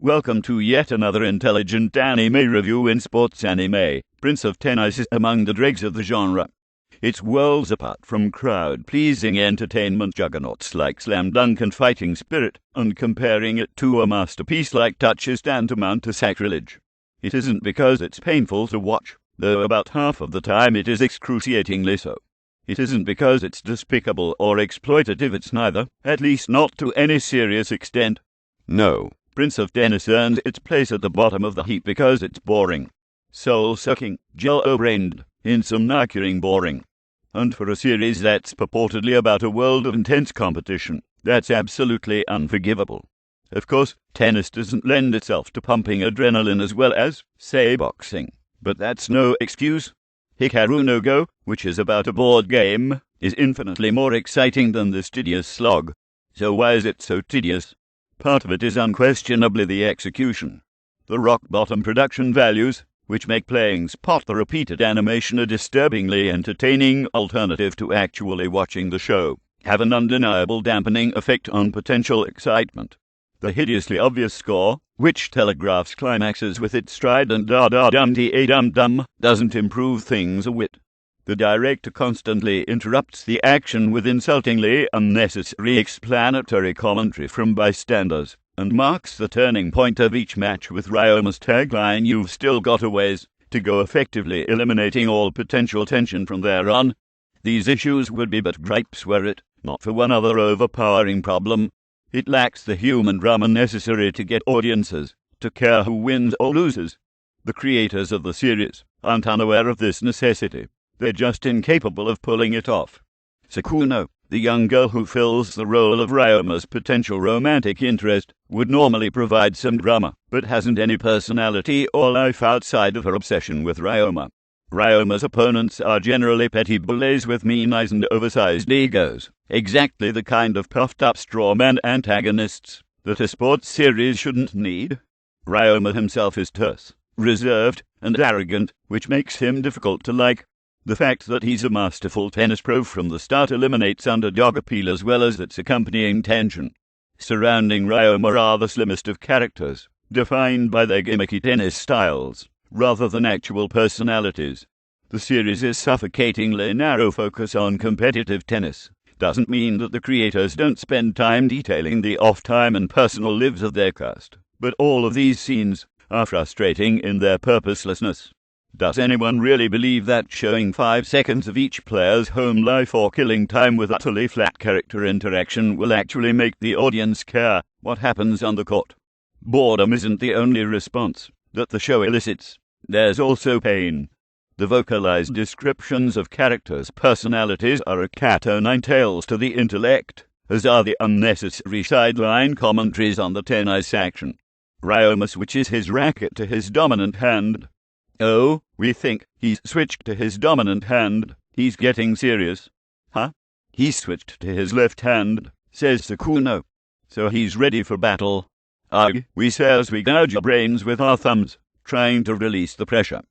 Welcome to yet another intelligent anime review in sports anime. Prince of Tennis is among the dregs of the genre. It's worlds apart from crowd-pleasing entertainment juggernauts like Slam Dunk and Fighting Spirit, and comparing it to a masterpiece like Touch is tantamount to sacrilege. It isn't because it's painful to watch, though about half of the time it is excruciatingly so. It isn't because it's despicable or exploitative, it's neither, at least not to any serious extent. No, Prince of Tennis earns its place at the bottom of the heap because it's boring. Soul-sucking, jello-brained, insomniac-ing boring. And for a series that's purportedly about a world of intense competition, that's absolutely unforgivable. Of course, tennis doesn't lend itself to pumping adrenaline as well as, say, boxing. But that's no excuse. Hikaru no Go, which is about a board game, is infinitely more exciting than this tedious slog. So why is it so tedious? Part of it is unquestionably the execution. The rock-bottom production values, which make playing spot the repeated animation a disturbingly entertaining alternative to actually watching the show, have an undeniable dampening effect on potential excitement. The hideously obvious score, which telegraphs climaxes with its strident da-da-dum-dee-dum-dum, doesn't improve things a whit. The director constantly interrupts the action with insultingly unnecessary explanatory commentary from bystanders, and marks the turning point of each match with Ryoma's tagline, "You've still got a ways to go," effectively eliminating all potential tension from there on. These issues would be but gripes were it not for one other overpowering problem. It lacks the human drama necessary to get audiences to care who wins or loses. The creators of the series aren't unaware of this necessity. They're just incapable of pulling it off. Sakuno, the young girl who fills the role of Ryoma's potential romantic interest, would normally provide some drama, but hasn't any personality or life outside of her obsession with Ryoma. Ryoma's opponents are generally petty bullies with mean eyes and oversized egos, exactly the kind of puffed-up strawman antagonists that a sports series shouldn't need. Ryoma himself is terse, reserved, and arrogant, which makes him difficult to like. The fact that he's a masterful tennis pro from the start eliminates underdog appeal as well as its accompanying tension. Surrounding Ryoma are the slimmest of characters, defined by their gimmicky tennis styles, rather than actual personalities. The series' suffocatingly narrow focus on competitive tennis doesn't mean that the creators don't spend time detailing the off-time and personal lives of their cast, but all of these scenes are frustrating in their purposelessness. Does anyone really believe that showing 5 seconds of each player's home life or killing time with utterly flat character interaction will actually make the audience care what happens on the court? Boredom isn't the only response that the show elicits. There's also pain. The vocalized descriptions of characters' personalities are a cat o' nine tails to the intellect, as are the unnecessary sideline commentaries on the tennis action. Ryoma switches his racket to his dominant hand. Oh, we think he's switched to his dominant hand. He's getting serious. Huh? He's switched to his left hand, says Sakuno. So he's ready for battle. Ugh, we say as we gouge our brains with our thumbs, trying to release the pressure.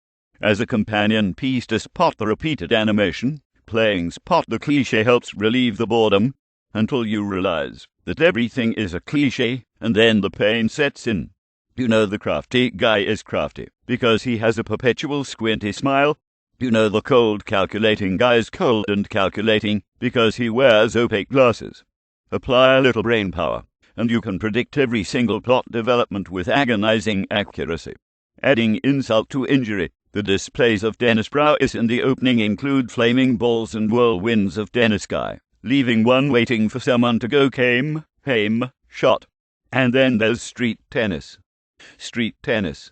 As a companion piece to spot the repeated animation, playing spot the cliché helps relieve the boredom, until you realize that everything is a cliché, and then the pain sets in. You know the crafty guy is crafty because he has a perpetual squinty smile. You know the cold calculating guy is cold and calculating because he wears opaque glasses. Apply a little brain power, and you can predict every single plot development with agonizing accuracy. Adding insult to injury, the displays of Dennis prowess in the opening include flaming balls and whirlwinds of Dennis guy, leaving one waiting for someone to go came, shot. And then there's street tennis. Street tennis.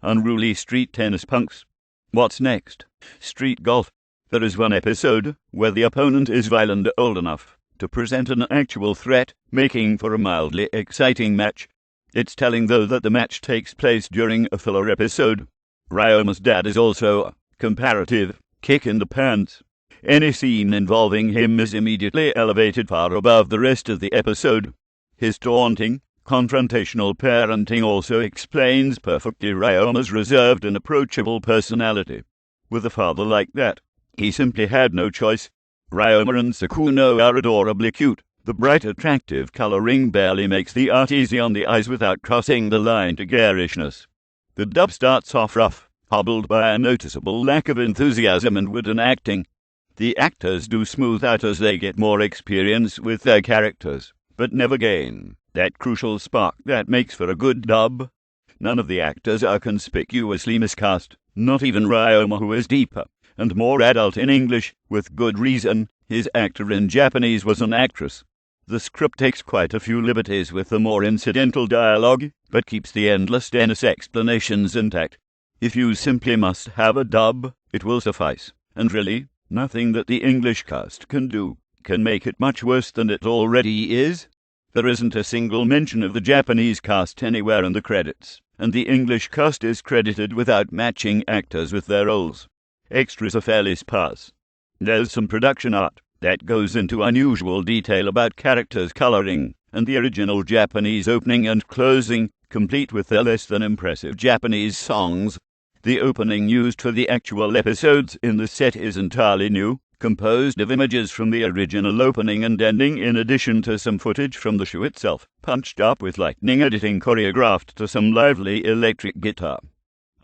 Unruly street tennis punks. What's next? Street golf. There is one episode where the opponent is violent old enough to present an actual threat, making for a mildly exciting match. It's telling, though, that the match takes place during a filler episode. Ryoma's dad is also a comparative kick in the pants. Any scene involving him is immediately elevated far above the rest of the episode. His taunting, confrontational parenting also explains perfectly Ryoma's reserved and approachable personality. With a father like that, he simply had no choice. Ryoma and Sakuno are adorably cute, The bright, attractive coloring barely makes the art easy on the eyes without crossing the line to garishness. The dub starts off rough, hobbled by a noticeable lack of enthusiasm and wooden acting. The actors do smooth out as they get more experience with their characters, but never gain that crucial spark that makes for a good dub. None of the actors are conspicuously miscast, not even Ryoma, who is deeper and more adult in English, with good reason. His actor in Japanese was an actress. The script takes quite a few liberties with the more incidental dialogue, but keeps the endless Dennis explanations intact. If you simply must have a dub, it will suffice, and really, nothing that the English cast can do can make it much worse than it already is. There isn't a single mention of the Japanese cast anywhere in the credits, and the English cast is credited without matching actors with their roles. Extras are fairly sparse. There's some production art that goes into unusual detail about characters' coloring, and the original Japanese opening and closing, complete with their less than impressive Japanese songs. The opening used for the actual episodes in the set is entirely new, composed of images from the original opening and ending in addition to some footage from the show itself, punched up with lightning editing choreographed to some lively electric guitar.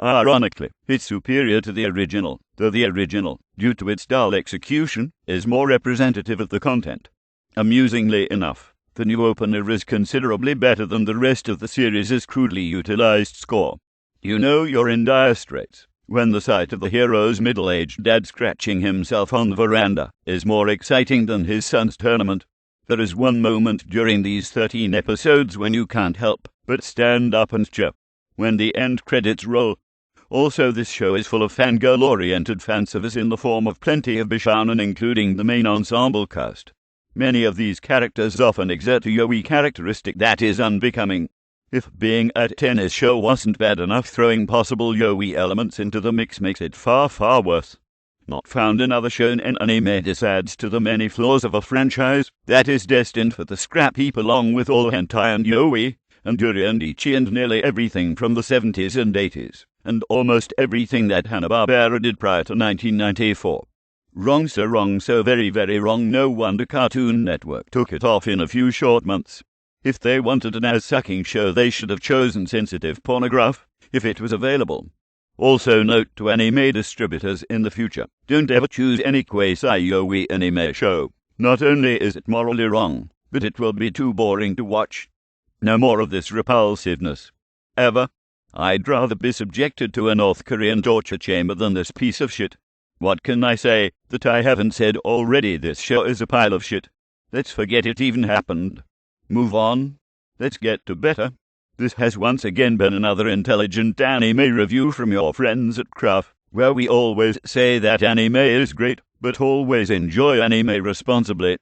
Ironically, it's superior to the original, though the original, due to its dull execution, is more representative of the content. Amusingly enough, the new opener is considerably better than the rest of the series' crudely utilized score. You know you're in dire straits when the sight of the hero's middle-aged dad scratching himself on the veranda is more exciting than his son's tournament. There is one moment during these 13 episodes when you can't help but stand up and cheer when the end credits roll. Also, this show is full of fangirl-oriented fanservice in the form of plenty of Bishonen, including the main ensemble cast. Many of these characters often exert a yaoi characteristic that is unbecoming. If being a tennis show wasn't bad enough, throwing possible yaoi elements into the mix makes it far, far worse. Not found in other shonen anime, this adds to the many flaws of a franchise that is destined for the scrap heap, along with all hentai and yaoi, and yuri and ichi, and nearly everything from the 70s and 80s, and almost everything that Hanna-Barbera did prior to 1994. Wrong, so very, very wrong. No wonder Cartoon Network took it off in a few short months. If they wanted an ass-sucking show, they should have chosen sensitive pornograph, if it was available. Also note to anime distributors in the future, don't ever choose any quasi-yaoi anime show. Not only is it morally wrong, but it will be too boring to watch. No more of this repulsiveness. Ever. I'd rather be subjected to a North Korean torture chamber than this piece of shit. What can I say that I haven't said already? This show is a pile of shit. Let's forget it even happened. Move on. Let's get to better. This has once again been another intelligent anime review from your friends at Craft, where we always say that anime is great, but always enjoy anime responsibly.